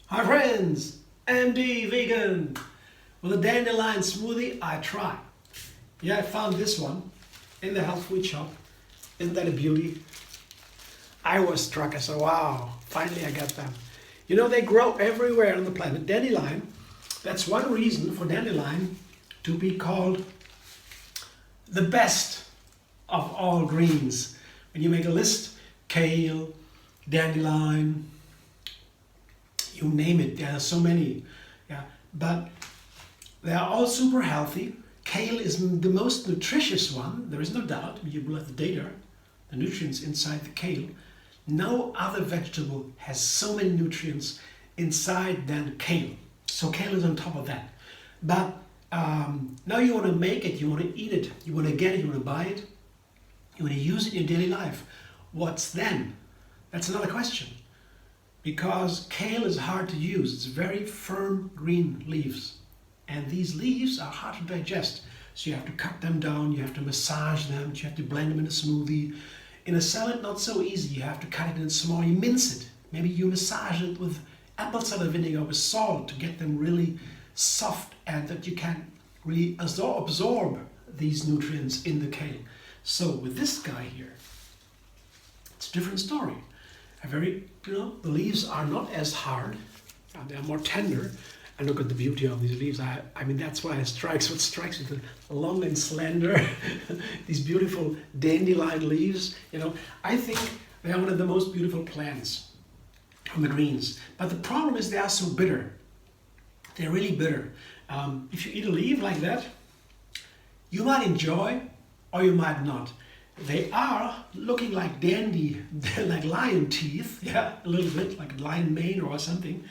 Hi friends, MD Vegan. With a dandelion smoothie, I try. Yeah, I found this one in the health food shop. Isn't that a beauty? I was struck. I said, wow, finally I got them. You know, they grow everywhere on the planet. Dandelion, that's one reason for dandelion to be called the best of all greens. When you make a list, kale, dandelion, you name it, there are so many. Yeah, but they are all super healthy. Kale is the most nutritious one, there is no doubt. You will have the data, the nutrients inside the kale. No other vegetable has so many nutrients inside than kale. So kale is on top of that. But now you want to make it, you want to eat it, you want to get it, you want to buy it, you want to use it in your daily life. What's then? That's another question. Because kale is hard to use. It's very firm green leaves. And these leaves are hard to digest. So you have to cut them down, you have to massage them, you have to blend them in a smoothie. In a salad, not so easy. You have to cut it in small, you mince it. Maybe you massage it with apple cider vinegar with salt to get them really soft and that you can really absorb these nutrients in the kale. So with this guy here, it's a different story. The leaves are not as hard, they are more tender. And look at the beauty of these leaves. I mean, that's why what strikes me, the long and slender, these beautiful dandelion leaves. I think they are one of the most beautiful plants from the greens. But the problem is they are so bitter. They're really bitter. If you eat a leaf like that, you might enjoy or you might not. They are looking like like lion teeth, yeah, a little bit like a lion mane or something.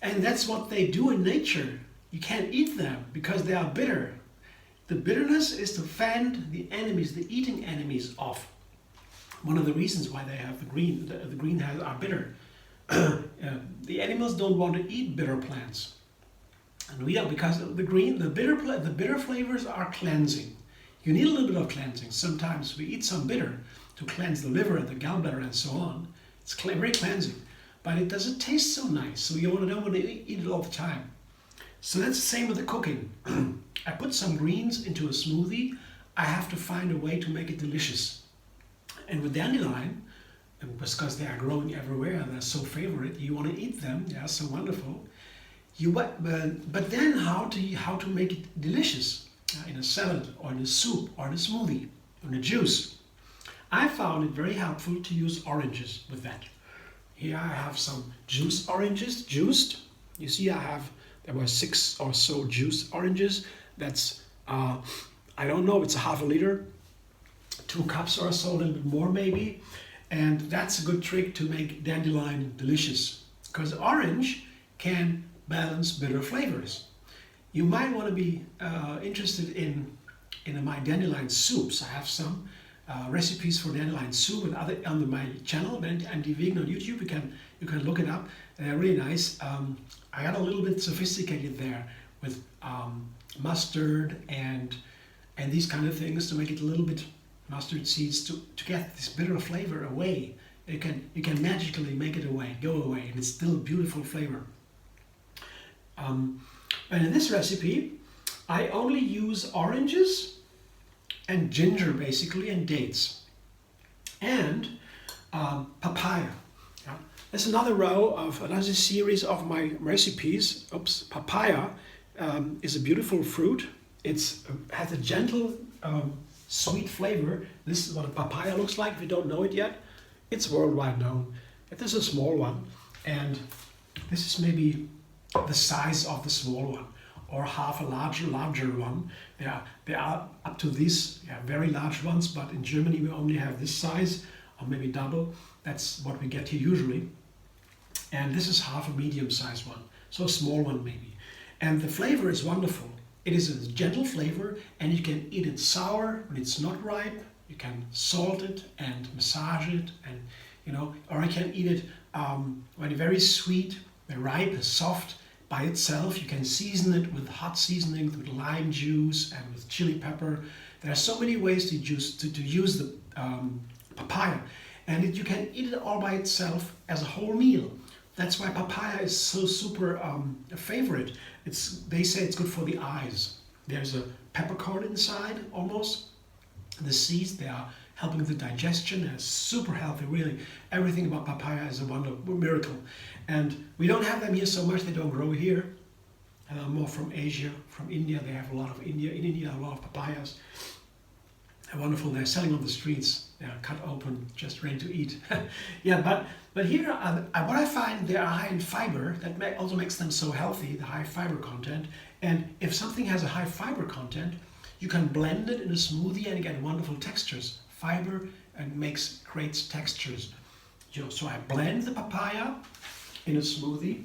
And that's what they do in nature. You can't eat them because they are bitter. The bitterness is to fend the enemies, the eating enemies off. One of the reasons why they have the green are bitter. The animals don't want to eat bitter plants. And because the bitter flavors are cleansing. You need a little bit of cleansing. Sometimes we eat some bitter to cleanse the liver and the gallbladder and so on. It's very cleansing. But it doesn't taste so nice, so you don't want to eat it all the time. So that's the same with the cooking. I put some greens into a smoothie. I have to find a way to make it delicious. And with dandelion, because they are growing everywhere, they're so favorite, you want to eat them, yeah, so wonderful. But then how to make it delicious in a salad or in a soup or in a smoothie or in a juice. I found it very helpful to use oranges with that. Here I have some juiced oranges, juiced. You see there were 6 or so juiced oranges. That's, I don't know, it's a half a liter, 2 cups or so, a little bit more maybe. And that's a good trick to make dandelion delicious. Because orange can balance bitter flavors. You might want to be interested in my dandelion soups. I have some recipes for dandelion soup and other on my channel, MD Vegan on YouTube. You can look it up. They're really nice. I got a little bit sophisticated there with mustard and these kind of things to make it a little bit mustard seeds to get this bitter flavor away. You can magically make it go away, and it's still a beautiful flavor. And in this recipe, I only use oranges and ginger basically, and dates, and papaya. Yeah. There's another series of my recipes. Papaya is a beautiful fruit. It has a gentle, sweet flavor. This is what a papaya looks like. If you don't know it yet, it's worldwide known. This is a small one, and this is maybe the size of the small one, or half a larger one. There are up to these very large ones, but in Germany we only have this size, or maybe double. That's what we get here usually. And this is half a medium-sized one, so a small one maybe. And the flavor is wonderful. It is a gentle flavor, and you can eat it sour when it's not ripe. You can salt it and massage it, and or you can eat it when it's very sweet, ripe, soft. By itself, you can season it with hot seasoning, with lime juice and with chili pepper. There are so many ways to use the papaya. and you can eat it all by itself as a whole meal. That's why papaya is so super a favorite. They say it's good for the eyes. There's a peppercorn inside almost. The seeds, they are helping with the digestion. They're super healthy, really. Everything about papaya is a wonderful miracle. And we don't have them here so much. They don't grow here. More from Asia, from India. They have a lot of India. In India, a lot of papayas. They're wonderful. They're selling on the streets. They are cut open, just ready to eat. Yeah, but here, what I find, they are high in fiber. That also makes them so healthy, the high fiber content. And if something has a high fiber content, you can blend it in a smoothie and get wonderful textures. Fiber and makes great textures. So I blend the papaya in a smoothie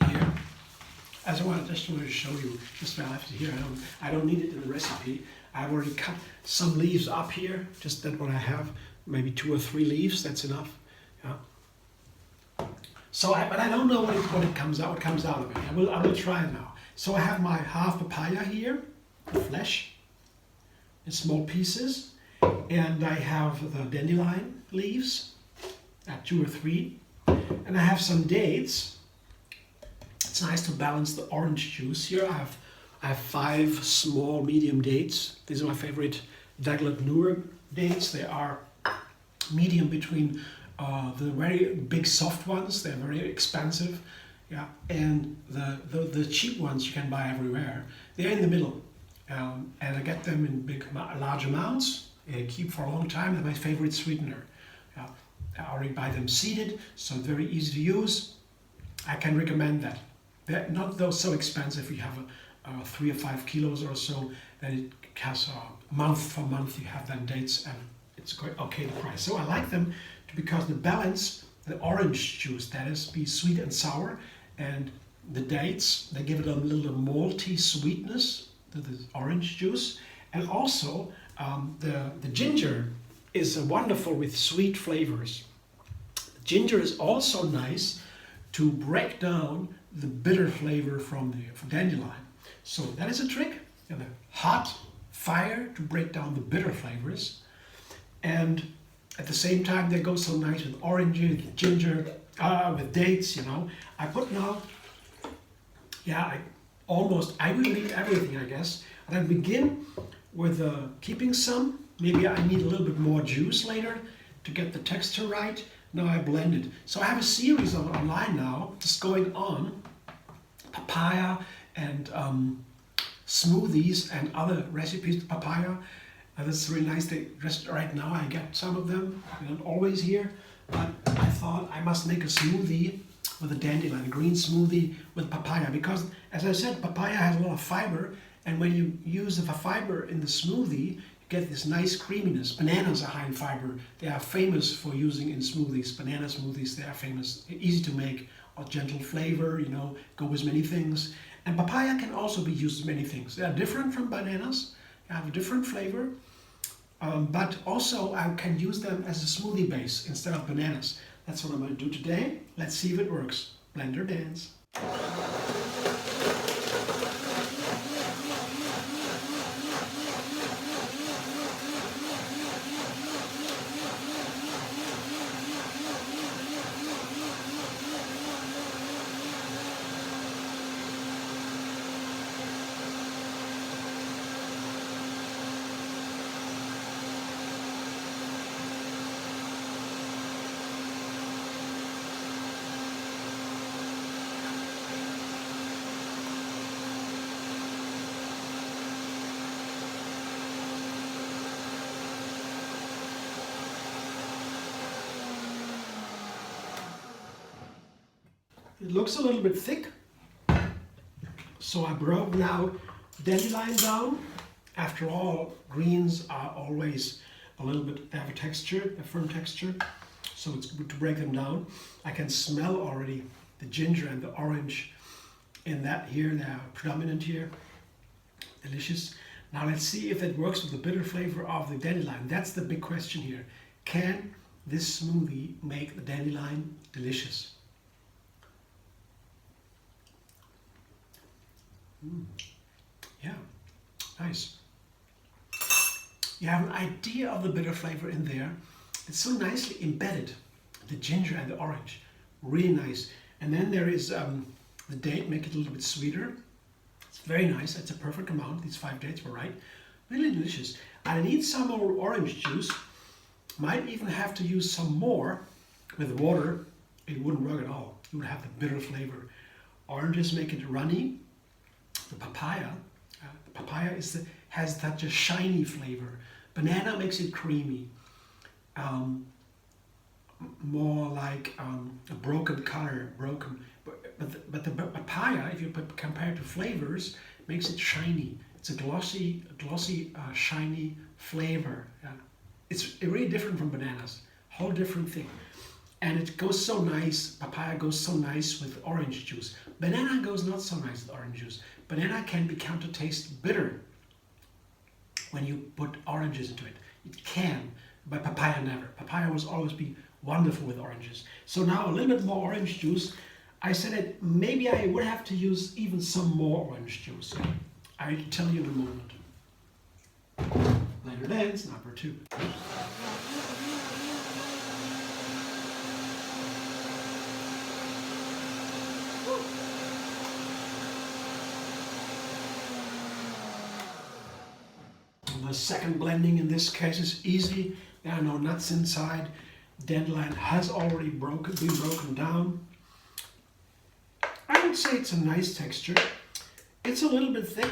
here. As I just wanted to show you, just I left it here. I don't need it in the recipe. I've already cut some leaves up here. Just that what I have, maybe 2 or 3 leaves. That's enough. Yeah. So, but I don't know what it comes out. What comes out of it? I will try it now. So I have my half papaya here, the flesh, in small pieces, and I have the dandelion leaves, 2 or 3, and I have some dates. It's nice to balance the orange juice here. I have 5 small medium dates. These are my favorite Daglet Noor dates. They are medium between the very big soft ones. They're very expensive, yeah, and the cheap ones you can buy everywhere. They're in the middle, and I get them in large amounts. They keep for a long time. They're my favorite sweetener. I already buy them seeded, so it's very easy to use. I can recommend that. They're not though so expensive. You have 3 or 5 kilos or so, then it has month for month you have them dates, and it's quite okay the price. So I like them because the balance, the orange juice, that is, be sweet and sour, and the dates, they give it a little malty sweetness to the orange juice, and also the ginger is wonderful with sweet flavors. Ginger is also nice to break down the bitter flavor from dandelion. So that is a trick, and a hot fire to break down the bitter flavors. And at the same time, they go so nice with oranges, with ginger, with dates, you know. I put now, yeah, I will eat everything, I guess. And I begin with keeping some. Maybe I need a little bit more juice later to get the texture right. Now I blend it. So I have a series of online now, just going on. Papaya and smoothies and other recipes with papaya. That's really nice. Just right now I get some of them. They're not always here, but I thought I must make a smoothie with a dandelion, a green smoothie with papaya, because as I said, papaya has a lot of fiber, and when you use the fiber in the smoothie, you get this nice creaminess. Bananas are high in fiber. They are famous for using in smoothies. Banana smoothies, they are famous, easy to make, a gentle flavor, you know, go with many things. And papaya can also be used in many things. They are different from bananas, they have a different flavor, but also I can use them as a smoothie base instead of bananas. That's what I'm going to do today. Let's see if it works. Blender dance. It looks a little bit thick, so I broke now dandelion down. After all, greens are always a little bit, they have a texture, a firm texture, so it's good to break them down. I can smell already the ginger and the orange in that here, they are predominant here. Delicious. Now let's see if it works with the bitter flavor of the dandelion. That's the big question here. Can this smoothie make the dandelion delicious? Yeah, nice. You have an idea of the bitter flavor in there. It's so nicely embedded, the ginger and the orange, really nice. And then there is the date, make it a little bit sweeter. It's very nice. It's a perfect amount. These 5 dates were right. Really delicious. I need some more orange juice. Might even have to use some more with water. It wouldn't work at all. You would have the bitter flavor. Oranges make it runny. The papaya has such a shiny flavor. Banana makes it creamy. More like a broken color, but the papaya, if you compare to flavors, makes it shiny. It's a glossy, shiny flavor. Yeah. It's really different from bananas, whole different thing. And it goes so nice, papaya goes so nice with orange juice. Banana goes not so nice with orange juice. Banana can become to taste bitter when you put oranges into it. It can, but papaya never. Papaya will always be wonderful with oranges. So now a little bit more orange juice. I said that maybe I would have to use even some more orange juice. I'll tell you in a moment. Blender dance number 2. The second blending in this case is easy. There are no nuts inside. Dandelion has already been broken down. I would say it's a nice texture. It's a little bit thick.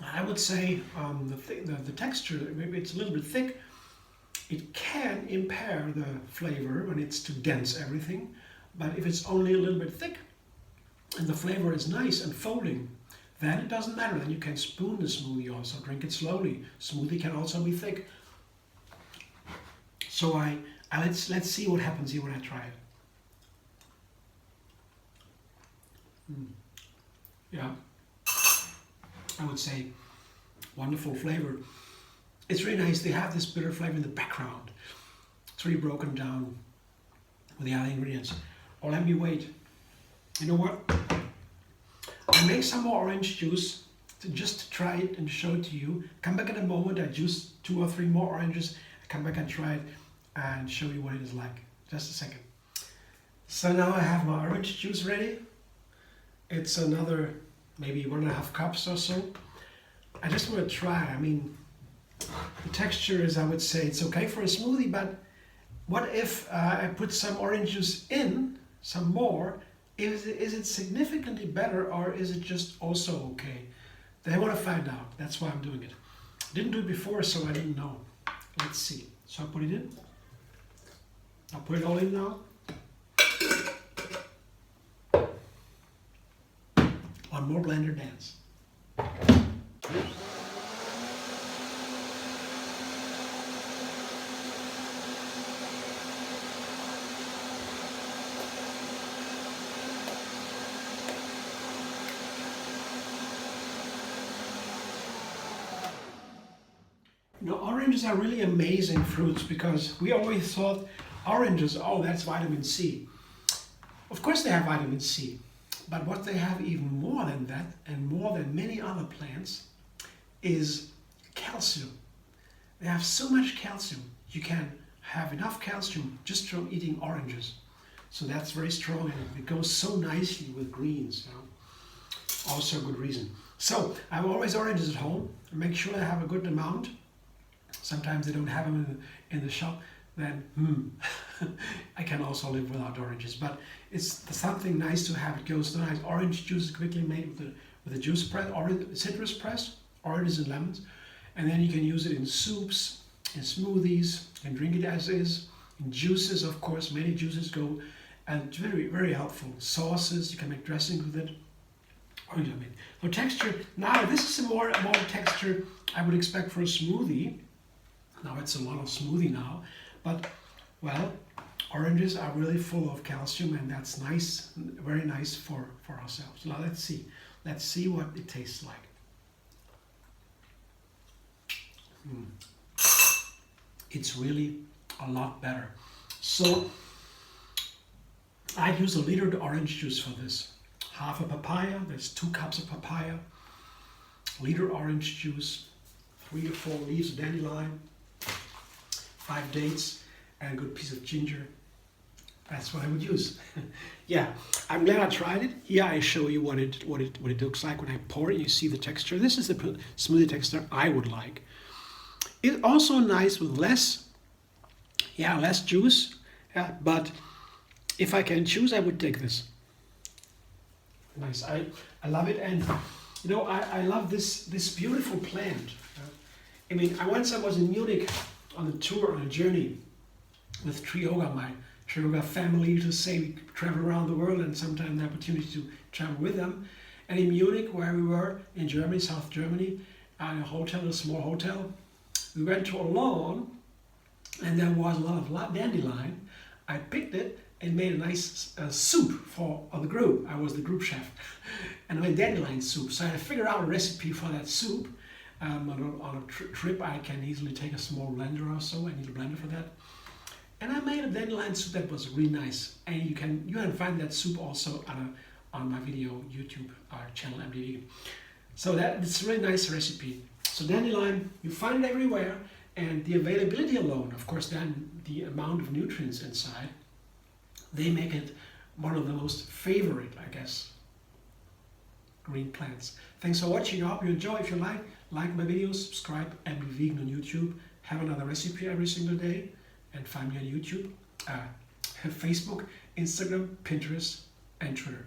I would say the texture, maybe it's a little bit thick. It can impair the flavor when it's too dense, everything. But if it's only a little bit thick and the flavor is nice and folding, then it doesn't matter. Then you can spoon the smoothie also, drink it slowly. Smoothie can also be thick. So let's see what happens here when I try it. Yeah, I would say wonderful flavor. It's really nice. They have this bitter flavor in the background. It's really broken down with the other ingredients. Oh, let me wait. You know what? I make some more orange juice just to try it and show it to you. Come back in a moment. I juice 2 or 3 more oranges. I come back and try it and show you what it is like. Just a second. So now I have my orange juice ready. It's another maybe 1.5 cups or so. I just want to try. I mean, the texture is, I would say, it's okay for a smoothie, but what if I put some orange juice in, some more? Is it significantly better, or is it just also okay? I want to find out. That's why I'm doing it. Didn't do it before, so I didn't know. Let's see. So I put it in. I'll put it all in now. One more blender dance. You know, oranges are really amazing fruits because we always thought oranges, oh, that's vitamin C. Of course they have vitamin C, but what they have even more than that, and more than many other plants, is calcium. They have so much calcium. You can have enough calcium just from eating oranges. So that's very strong, and it goes so nicely with greens. You know? Also a good reason. So I have always oranges at home. I make sure I have a good amount. Sometimes they don't have them in the shop. Then I can also live without oranges. But it's something nice to have. It goes nice. Orange juice is quickly made with a juice press, or citrus press, oranges and lemons, and then you can use it in soups, in smoothies, and drink it as is. In juices, of course, many juices go, and it's very, very helpful. Sauces, you can make dressings with it. So texture. Now this is a more texture I would expect for a smoothie. Now it's a lot of smoothie now, but well, oranges are really full of calcium, and that's nice, very nice for ourselves. Now let's see what it tastes like. It's really a lot better. So I'd use 1 liter of orange juice for this. Half a papaya, there's 2 cups of papaya, 1 liter orange juice, 3 or 4 leaves of dandelion, 5 dates, and a good piece of ginger. That's what I would use. Yeah, I'm glad I tried it. Here I show you what it looks like when I pour it. You see the texture. This is the smoothie texture I would like. It's also nice with less juice. Yeah, but if I can choose, I would take this. Nice. I love it, and you know I love this beautiful plant. I mean, once I was in Munich on a tour, on a journey with Trioga, my Trioga family, to say we travel around the world and sometimes the opportunity to travel with them. And in Munich, where we were in Germany, South Germany, at a hotel, a small hotel, we went to a lawn, and there was a lot of dandelion. I picked it and made a nice soup for the group. I was the group chef, and I made dandelion soup. So I had to figure out a recipe for that soup. On a trip, I can easily take a small blender or so. I need a blender for that. And I made a dandelion soup that was really nice. And you can find that soup also on my video YouTube channel MDV. So it's a really nice recipe. So dandelion, you find it everywhere, and the availability alone, of course, then the amount of nutrients inside, they make it one of the most favorite, I guess, green plants. Thanks for watching. I hope you enjoy. If you like my videos, subscribe and be vegan on YouTube. Have another recipe every single day, and find me on YouTube, Facebook, Instagram, Pinterest, and Twitter.